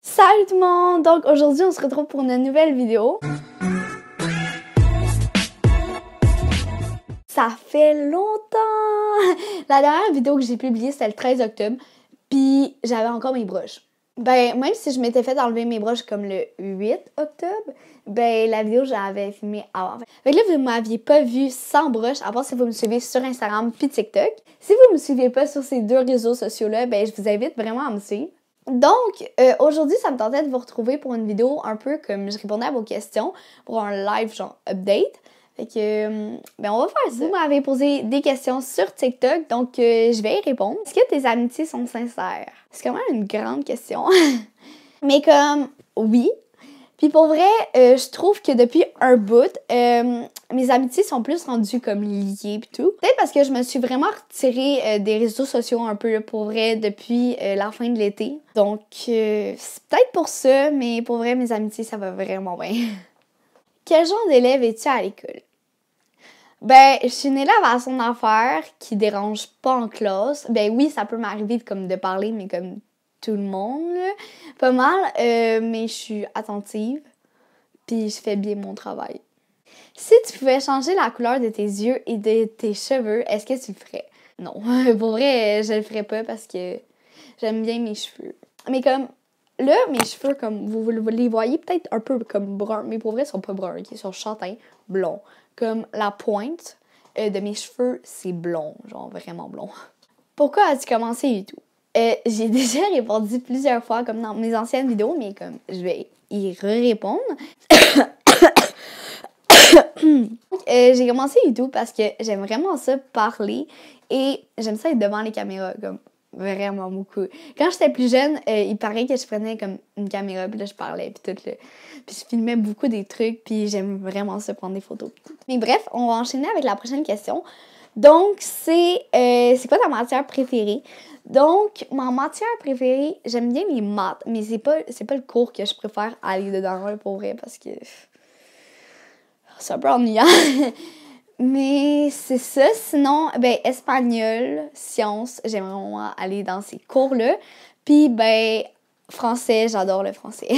Salut tout le monde! Donc aujourd'hui on se retrouve pour une nouvelle vidéo. Ça fait longtemps! La dernière vidéo que j'ai publiée c'était le 13 octobre, puis j'avais encore mes broches. Ben même si je m'étais fait enlever mes broches comme le 8 octobre, ben la vidéo j'avais filmée avant. Fait que là vous m'aviez pas vu sans broches, à part si vous me suivez sur Instagram puis TikTok. Si vous me suivez pas sur ces deux réseaux sociaux-là, ben je vous invite vraiment à me suivre. Donc, aujourd'hui, ça me tentait de vous retrouver pour une vidéo un peu comme je répondais à vos questions pour un live genre update. Fait que, ben on va faire ça. Vous m'avez posé des questions sur TikTok, donc je vais y répondre. Est-ce que tes amitiés sont sincères? C'est quand même une grande question. Mais comme, oui. Puis pour vrai, je trouve que depuis un bout, mes amitiés sont plus rendues comme liées pis tout. Peut-être parce que je me suis vraiment retirée des réseaux sociaux un peu pour vrai depuis la fin de l'été. Donc c'est peut-être pour ça, mais pour vrai, mes amitiés, ça va vraiment bien. Quel genre d'élève es-tu à l'école? Ben, je suis une élève à son affaire qui dérange pas en classe. Ben oui, ça peut m'arriver de parler, mais comme tout le monde, là, pas mal, mais je suis attentive, puis je fais bien mon travail. Si tu pouvais changer la couleur de tes yeux et de tes cheveux, est-ce que tu le ferais? Non, pour vrai, je le ferais pas parce que j'aime bien mes cheveux. Mais comme, là, mes cheveux, comme vous les voyez peut-être un peu comme bruns, mais pour vrai, ils sont pas bruns, ils sont châtains, blonds. Comme la pointe de mes cheveux, c'est blond, genre vraiment blond. Pourquoi as-tu commencé YouTube? J'ai déjà répondu plusieurs fois, comme dans mes anciennes vidéos, mais comme je vais y répondre. J'ai commencé YouTube parce que j'aime vraiment ça parler et j'aime ça être devant les caméras, comme vraiment beaucoup. Quand j'étais plus jeune, il paraît que je prenais comme une caméra, puis là je parlais, puis tout, puis je filmais beaucoup des trucs, puis j'aime vraiment ça prendre des photos. Mais bref, on va enchaîner avec la prochaine question. Donc, c'est quoi ta matière préférée? Donc, ma matière préférée, j'aime bien les maths, mais c'est pas le cours que je préfère aller dedans, là, pour vrai, parce que c'est un peu ennuyant. Mais c'est ça. Sinon, ben, espagnol, sciences, j'aime vraiment aller dans ces cours-là. Puis, ben, français, j'adore le français.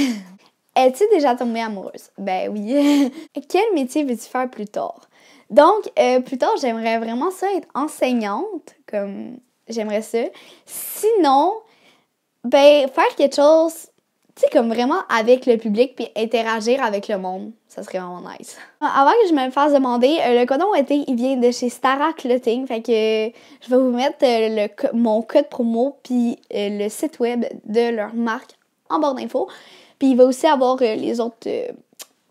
Es-tu déjà tombée amoureuse? Ben oui. Quel métier veux-tu faire plus tard? Donc, plus tard, j'aimerais vraiment ça être enseignante, comme j'aimerais ça. Sinon, ben, faire quelque chose, tu sais, comme vraiment avec le public puis interagir avec le monde, ça serait vraiment nice. Avant que je me fasse demander, le codon été, il vient de chez Stara Clothing, fait que je vais vous mettre mon code promo puis le site web de leur marque en barre d'infos. Puis il va aussi avoir les autres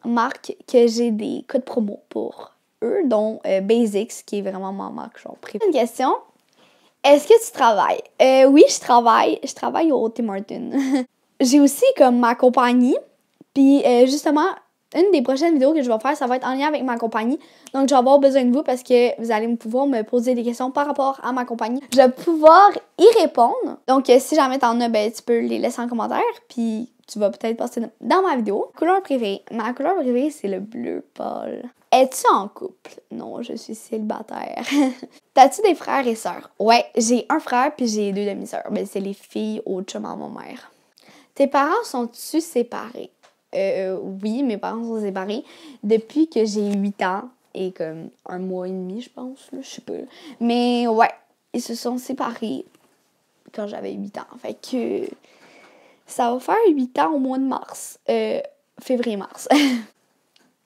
marques que j'ai des codes promo pour eux, dont Basics, qui est vraiment ma marque, genre préférée. Une question. Est-ce que tu travailles? Oui, je travaille. Je travaille au Tim Hortons. J'ai aussi comme ma compagnie. Puis justement, une des prochaines vidéos que je vais faire, ça va être en lien avec ma compagnie. Donc, je vais avoir besoin de vous parce que vous allez pouvoir me poser des questions par rapport à ma compagnie. Je vais pouvoir y répondre. Donc, si jamais t'en as, ben, tu peux les laisser en commentaire. Puis, tu vas peut-être passer dans ma vidéo. Couleur préférée. Ma couleur préférée, c'est le bleu pâle. Es-tu en couple? Non, je suis célibataire. T'as-tu des frères et sœurs? Ouais, j'ai un frère puis j'ai deux demi-sœurs. Ben, c'est les filles au chum à ma mère. Tes parents sont-tu séparés? Oui, mes parents sont séparés depuis que j'ai 8 ans et comme un mois et demi, je pense, là, je sais pas. Mais ouais, ils se sont séparés quand j'avais 8 ans. Fait que ça va faire 8 ans au mois de mars. Février-mars.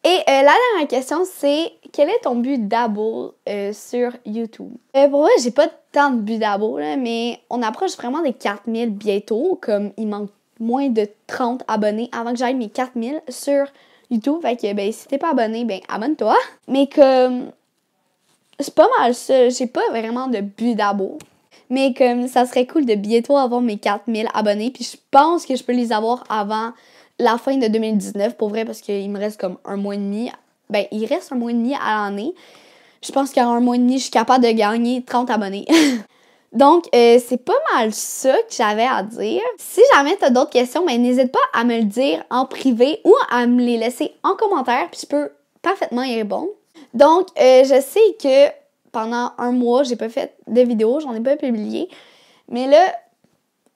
Et la dernière question, c'est quel est ton but d'abo sur YouTube? Pour moi, j'ai pas tant de but d'abo, là, mais on approche vraiment des 4000 bientôt. Comme il manque moins de 30 abonnés avant que j'aille mes 4000 sur YouTube. Fait que, ben, si t'es pas abonné, ben, abonne-toi. Mais comme, c'est pas mal ça. J'ai pas vraiment de but d'abo. Mais comme, ça serait cool de bientôt avoir mes 4000 abonnés. Puis je pense que je peux les avoir avant la fin de 2019, pour vrai, parce qu'il me reste comme un mois et demi. Ben, il reste un mois et demi à l'année. Je pense qu'en un mois et demi, je suis capable de gagner 30 abonnés. Donc, c'est pas mal ça que j'avais à dire. Si jamais t'as d'autres questions, ben, n'hésite pas à me le dire en privé ou à me les laisser en commentaire, puis je peux parfaitement y répondre. Donc, je sais que pendant un mois, j'ai pas fait de vidéo, j'en ai pas publié. Mais là,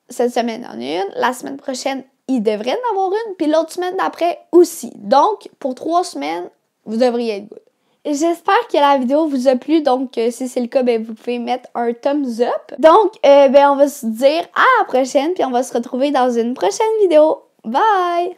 cette semaine, il y en a une. La semaine prochaine, il devrait en avoir une, puis l'autre semaine d'après aussi. Donc, pour 3 semaines, vous devriez être good. J'espère que la vidéo vous a plu, donc si c'est le cas, ben vous pouvez mettre un thumbs up. Donc, ben on va se dire à la prochaine, puis on va se retrouver dans une prochaine vidéo. Bye!